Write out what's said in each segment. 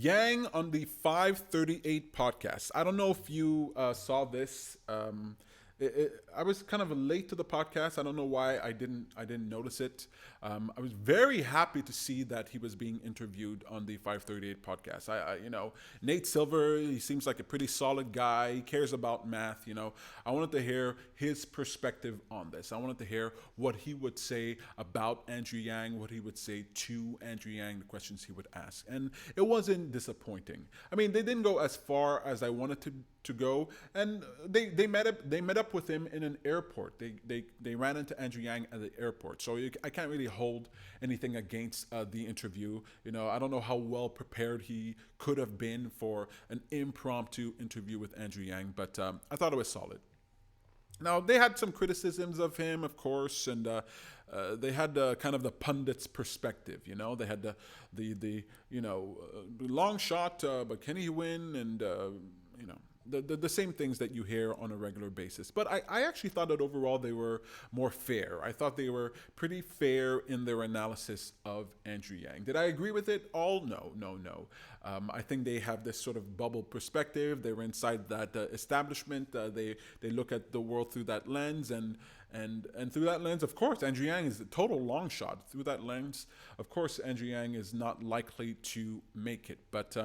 Yang on the 538 podcast. I don't know if you saw this. I was kind of late to the podcast. I don't know why I didn't notice it. I was very happy to see that he was being interviewed on the 538 podcast. Nate Silver, he seems like a pretty solid guy. He cares about math. I wanted to hear his perspective on this. I wanted to hear what he would say about Andrew Yang, what he would say to Andrew Yang, the questions he would ask, and it wasn't disappointing. I mean, they didn't go as far as I wanted to go, and they met up with him in an airport. They ran into Andrew Yang at the airport, so I can't really hold anything against the interview. I don't know how well prepared he could have been for an impromptu interview with Andrew Yang, but I thought it was solid. Now, they had some criticisms of him, of course, and they had kind of the pundit's perspective. They had the long shot, but can he win? And the same things that you hear on a regular basis. But I actually thought that overall they were more fair. I thought they were pretty fair in their analysis of Andrew Yang. Did I agree with it all? No. I think they have this sort of bubble perspective. They're inside that establishment. They look at the world through that lens, and through that lens, of course, Andrew Yang is a total long shot. Through that lens, of course, Andrew Yang is not likely to make it. But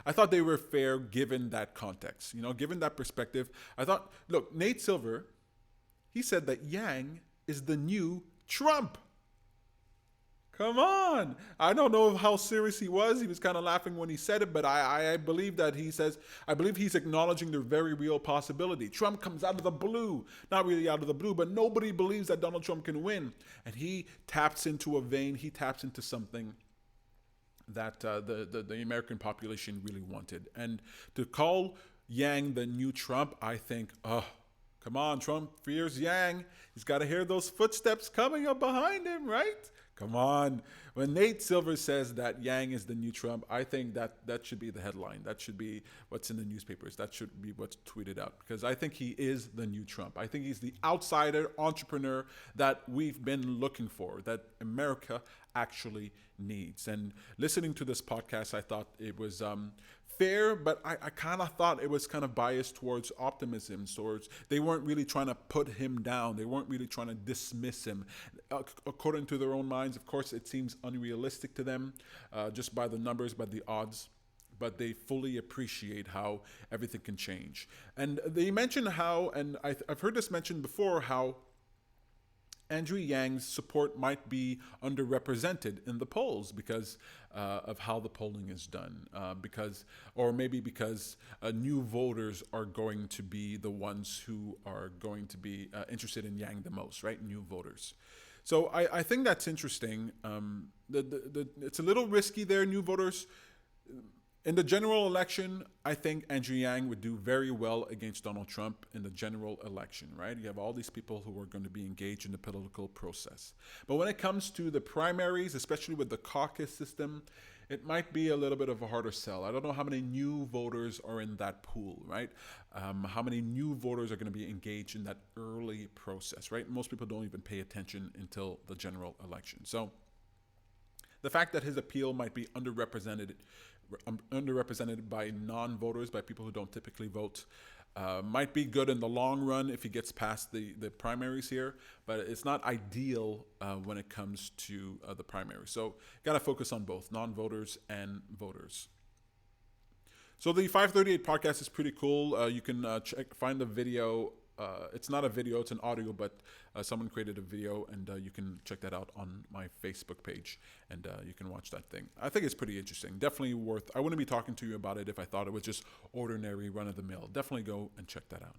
I thought they were fair given that context. Given that perspective, I thought, look, Nate Silver, he said that Yang is the new Trump. Come on. I don't know how serious he was. He was kind of laughing when he said it, but I believe that I believe he's acknowledging the very real possibility. Trump comes out of the blue. Not really out of the blue, but nobody believes that Donald Trump can win. And he taps into a vein. He taps into something that the American population really wanted. And to call Yang the new Trump, I think, come on, Trump fears Yang. He's got to hear those footsteps coming up behind him, right? Come on. When Nate Silver says that Yang is the new Trump, I think that should be the headline. That should be what's in the newspapers. That should be what's tweeted out, because I think he is the new Trump. I think he's the outsider entrepreneur that we've been looking for, that America actually needs. And listening to this podcast, I thought it was fair, but I kind of thought it was kind of biased towards optimism. Towards they weren't really trying to put him down. They weren't really trying to dismiss him. According to their own minds, of course, it seems unrealistic to them, just by the numbers, by the odds. But they fully appreciate how everything can change. And they mentioned how, and I've heard this mentioned before, how Andrew Yang's support might be underrepresented in the polls because of how the polling is done, because new voters are going to be the ones who are going to be interested in Yang the most, right? New voters. So I think that's interesting. It's a little risky there, new voters. In the general election, I think Andrew Yang would do very well against Donald Trump in the general election, right? You have all these people who are going to be engaged in the political process. But when it comes to the primaries, especially with the caucus system, it might be a little bit of a harder sell. I don't know how many new voters are in that pool, right? How many new voters are going to be engaged in that early process, right? Most people don't even pay attention until the general election. So the fact that his appeal might be underrepresented by non-voters, by people who don't typically vote, might be good in the long run if he gets past the primaries here, but it's not ideal when it comes to the primaries. So got to focus on both non-voters and voters. So the 538 podcast is pretty cool. You can find the video. It's not a video, it's an audio, but someone created a video, and you can check that out on my Facebook page, and you can watch that thing. I think it's pretty interesting. Definitely worth. I wouldn't be talking to you about it if I thought it was just ordinary run-of-the-mill. Definitely go and check that out.